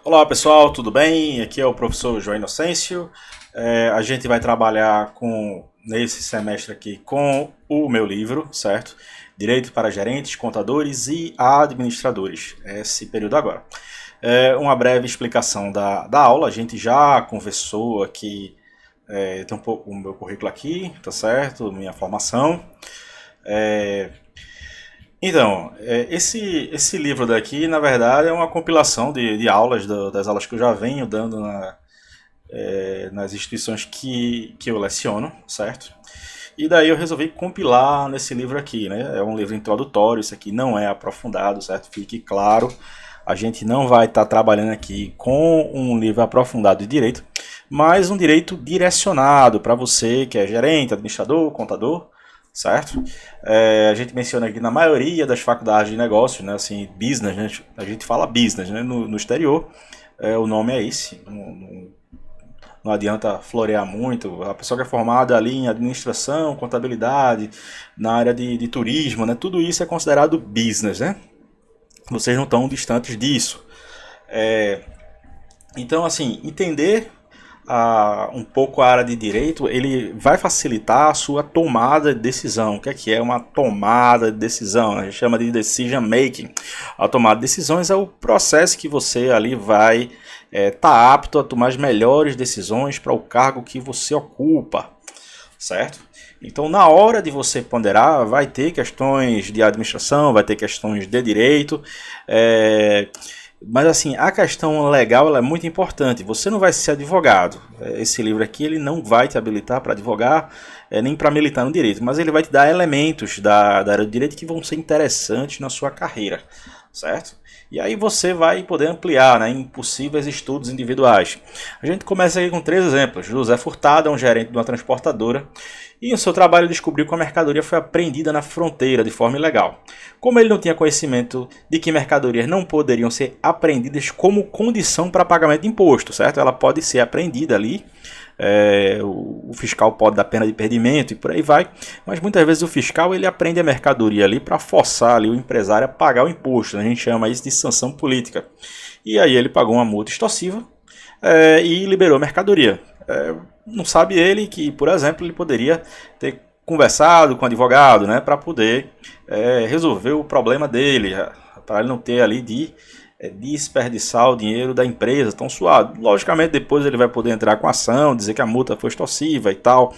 Olá pessoal, tudo bem? Aqui é o professor João Inocêncio. A gente vai trabalhar nesse semestre aqui com o meu livro, certo? Direito para Gerentes, Contadores e Administradores, esse período agora. Uma breve explicação da aula, a gente já conversou aqui, tem um pouco o meu currículo aqui, tá certo? Minha formação. Esse livro daqui, na verdade, é uma compilação de aulas, das aulas que eu já venho dando nas instituições que eu leciono, certo? E daí eu resolvi compilar nesse livro aqui, né? É um livro introdutório, isso aqui não é aprofundado, certo? Fique claro, a gente não vai estar trabalhando aqui com um livro aprofundado de direito, mas um direito direcionado para você que é gerente, administrador, contador, certo? A gente menciona aqui na maioria das faculdades de negócios, né? Assim, business, né? A gente fala business, né? No exterior, o nome é esse. Não adianta florear muito. A pessoa que é formada ali em administração, contabilidade, na área de turismo, né? Tudo isso é considerado business, né? Vocês não estão distantes disso. Então, assim, entender um pouco a área de direito, ele vai facilitar a sua tomada de decisão. O que é uma tomada de decisão? A gente chama de decision making. A tomada de decisões é o processo que você ali vai estar apto a tomar as melhores decisões para o cargo que você ocupa, certo? Então, na hora de você ponderar, vai ter questões de administração, vai ter questões de direito, mas assim, a questão legal ela é muito importante. Você não vai ser advogado. Esse livro aqui ele não vai te habilitar para advogar, nem para militar no direito, mas ele vai te dar elementos da área do direito que vão ser interessantes na sua carreira, certo? E aí você vai poder ampliar, né, em possíveis estudos individuais. A gente começa aqui com 3 exemplos. José Furtado é um gerente de uma transportadora e em seu trabalho descobriu que a mercadoria foi apreendida na fronteira de forma ilegal. Como ele não tinha conhecimento de que mercadorias não poderiam ser apreendidas como condição para pagamento de imposto, certo? Ela pode ser apreendida ali, o fiscal pode dar pena de perdimento e por aí vai, mas muitas vezes o fiscal ele apreende a mercadoria ali para forçar ali o empresário a pagar o imposto, né? A gente chama isso de sanção política. E aí ele pagou uma multa extorsiva e liberou a mercadoria. Não sabe ele que, por exemplo, ele poderia ter conversado com o advogado, né, para poder resolver o problema dele, para ele não ter ali de desperdiçar o dinheiro da empresa tão suado. Logicamente, depois ele vai poder entrar com ação, dizer que a multa foi extorsiva e tal,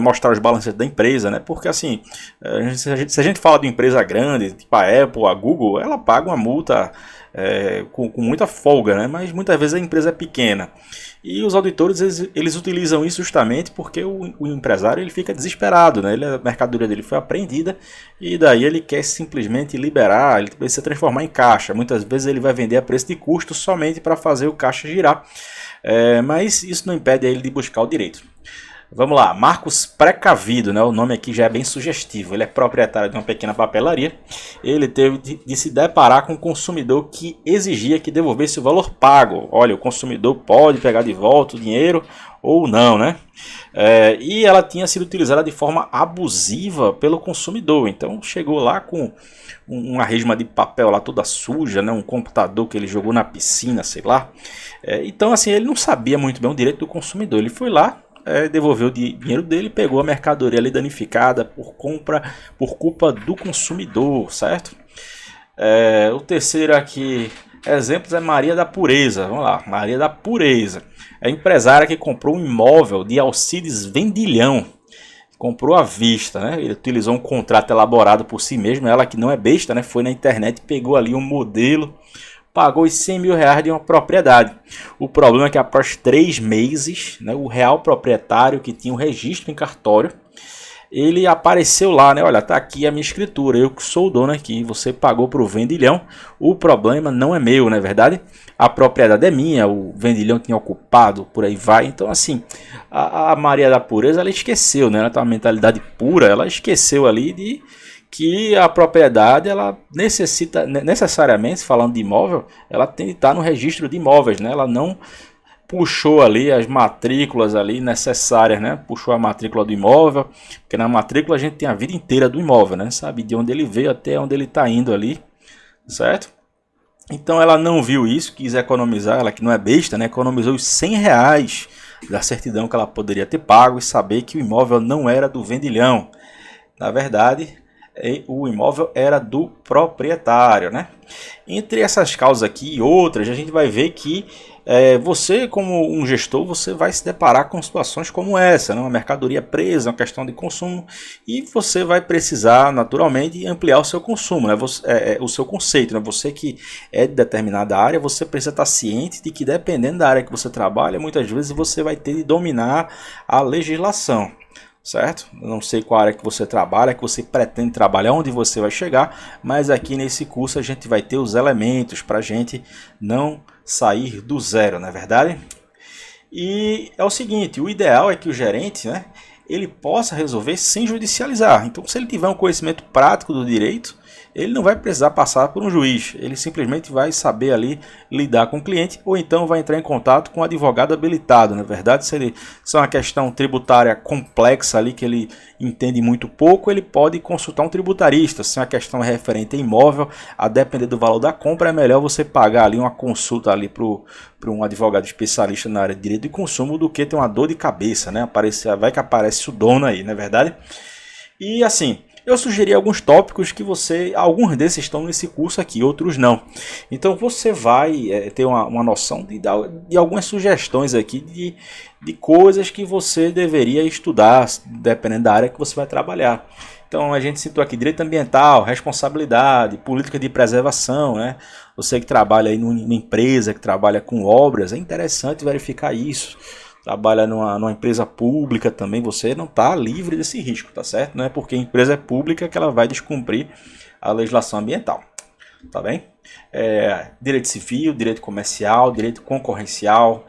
mostrar os balanços da empresa, né? Porque assim, se a gente fala de empresa grande, tipo a Apple, a Google, ela paga uma multa com muita folga, né? Mas muitas vezes a empresa é pequena. E os auditores eles utilizam isso justamente porque o empresário ele fica desesperado, né? A mercadoria dele foi apreendida e daí ele quer simplesmente liberar, ele precisa transformar em caixa. Muitas vezes ele vai vender a preço de custo somente para fazer o caixa girar, mas isso não impede ele de buscar o direito. Vamos lá, Marcos Precavido, né? O nome aqui já é bem sugestivo. Ele é proprietário de uma pequena papelaria. Ele teve de se deparar com um consumidor que exigia que devolvesse o valor pago. Olha, o consumidor pode pegar de volta o dinheiro ou não, né? E ela tinha sido utilizada de forma abusiva pelo consumidor. Então chegou lá com uma resma de papel lá toda suja, né? Um computador que ele jogou na piscina, sei lá. Então assim, ele não sabia muito bem o direito do consumidor. Ele foi lá, devolveu o dinheiro dele, pegou a mercadoria ali danificada por culpa do consumidor, certo? O terceiro aqui, exemplos é Maria da Pureza. Vamos lá, Maria da Pureza. É a empresária que comprou um imóvel de Alcides Vendilhão. Comprou à vista, né? Ele utilizou um contrato elaborado por si mesmo. Ela que não é besta, né? Foi na internet, pegou ali um modelo, pagou os 100 mil reais de uma propriedade. O problema é que após 3 meses, né, o real proprietário que tinha o registro em cartório, ele apareceu lá, né? Olha, tá aqui a minha escritura, eu que sou o dono aqui, você pagou para o vendilhão, o problema não é meu, não é verdade? A propriedade é minha, o vendilhão tinha ocupado, por aí vai. Então assim, a Maria da Pureza, ela esqueceu, né? Ela tem uma mentalidade pura, ela esqueceu ali de que a propriedade ela necessita necessariamente, falando de imóvel, ela tem que estar no registro de imóveis, né? Ela não puxou ali as matrículas ali necessárias, né? Puxou a matrícula do imóvel, porque na matrícula a gente tem a vida inteira do imóvel, né? Sabe de onde ele veio até onde ele está indo ali, certo? Então ela não viu isso, quis economizar, ela que não é besta, né, economizou os R$ 100 da certidão que ela poderia ter pago e saber que o imóvel não era do vendilhão. Na verdade, o imóvel era do proprietário, né? Entre essas causas aqui e outras, a gente vai ver que você, como um gestor, você vai se deparar com situações como essa, né? Uma mercadoria presa, uma questão de consumo, e você vai precisar, naturalmente, ampliar o seu consumo, né? O seu conceito, né? Você que é de determinada área, você precisa estar ciente de que, dependendo da área que você trabalha, muitas vezes você vai ter de dominar a legislação. Certo? Eu não sei qual área que você trabalha, que você pretende trabalhar, onde você vai chegar, mas aqui nesse curso a gente vai ter os elementos para a gente não sair do zero, não é verdade? E é o seguinte, o ideal é que o gerente, né, ele possa resolver sem judicializar. Então, se ele tiver um conhecimento prático do direito, ele não vai precisar passar por um juiz, ele simplesmente vai saber ali lidar com o cliente, ou então vai entrar em contato com um advogado habilitado. Na verdade, se é uma questão tributária complexa ali que ele entende muito pouco, ele pode consultar um tributarista. Se é uma questão referente a imóvel, a depender do valor da compra, é melhor você pagar ali uma consulta ali para um advogado especialista na área de direito de consumo do que ter uma dor de cabeça, né? Vai que aparece o dono aí, não é verdade? E assim, eu sugeri alguns tópicos que alguns desses estão nesse curso aqui, outros não. Então você vai ter uma noção de algumas sugestões aqui de coisas que você deveria estudar, dependendo da área que você vai trabalhar. Então a gente citou aqui direito ambiental, responsabilidade, política de preservação, né? Você que trabalha aí numa empresa, que trabalha com obras, é interessante verificar isso. Trabalha numa empresa pública também, você não está livre desse risco, tá certo? Não é porque a empresa é pública que ela vai descumprir a legislação ambiental, tá bem? Direito civil, direito comercial, direito concorrencial,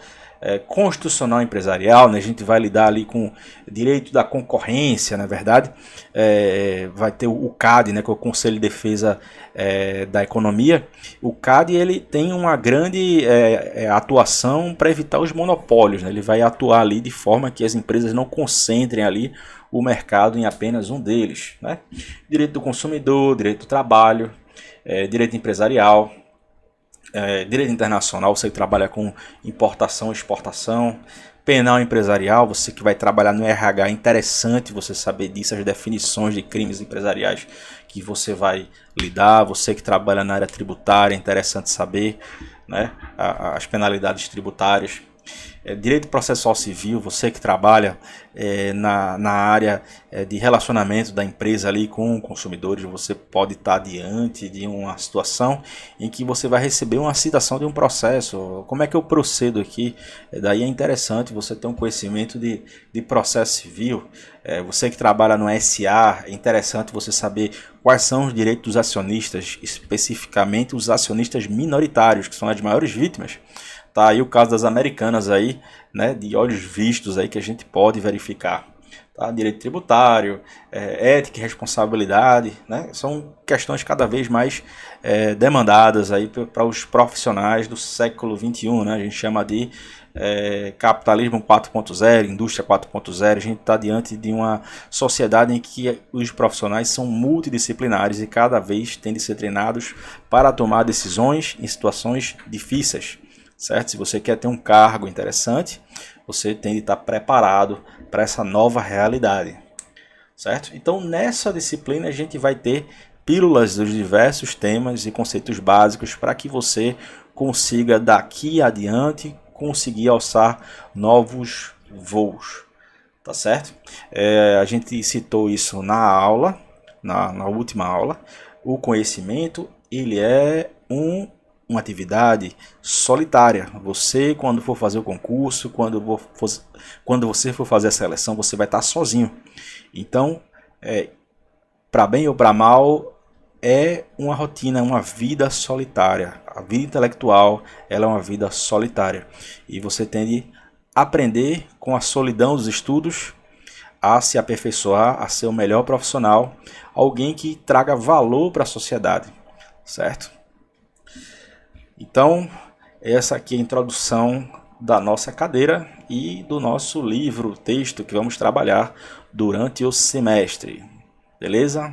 constitucional empresarial, né? A gente vai lidar ali com direito da concorrência, na verdade. Vai ter o CAD, né? Que é o Conselho de Defesa da Economia. O CAD ele tem uma grande atuação para evitar os monopólios, né? Ele vai atuar ali de forma que as empresas não concentrem ali o mercado em apenas um deles, né? Direito do consumidor, direito do trabalho, direito empresarial, direito internacional, você que trabalha com importação e exportação, penal empresarial, você que vai trabalhar no RH, é interessante você saber disso, as definições de crimes empresariais que você vai lidar, você que trabalha na área tributária, é interessante saber, né, as penalidades tributárias. Direito processual civil, você que trabalha na área de relacionamento da empresa ali com consumidores, você pode estar diante de uma situação em que você vai receber uma citação de um processo. Como é que eu procedo aqui? Daí é interessante você ter um conhecimento de processo civil. Você que trabalha no SA, é interessante você saber quais são os direitos dos acionistas, especificamente os acionistas minoritários, que são as maiores vítimas. Tá aí o caso das Americanas aí, né, de olhos vistos aí que a gente pode verificar. Tá? Direito tributário, ética e responsabilidade, né, são questões cada vez mais demandadas aí para os profissionais do século XXI, né, a gente chama de capitalismo 4.0, indústria 4.0, a gente está diante de uma sociedade em que os profissionais são multidisciplinares e cada vez têm de ser treinados para tomar decisões em situações difíceis. Certo? Se você quer ter um cargo interessante, você tem de estar preparado para essa nova realidade. Certo? Então, nessa disciplina, a gente vai ter pílulas dos diversos temas e conceitos básicos para que você consiga, daqui adiante, conseguir alçar novos voos. Tá certo? A gente citou isso na aula, na última aula. O conhecimento, ele é uma atividade solitária. Você, quando for fazer o concurso, quando você for fazer a seleção, você vai estar sozinho. Então, para bem ou para mal, é uma rotina, uma vida solitária. A vida intelectual, ela é uma vida solitária. E você tem de aprender com a solidão dos estudos a se aperfeiçoar, a ser o melhor profissional, alguém que traga valor para a sociedade, certo? Então, essa aqui é a introdução da nossa cadeira e do nosso livro, texto que vamos trabalhar durante o semestre. Beleza?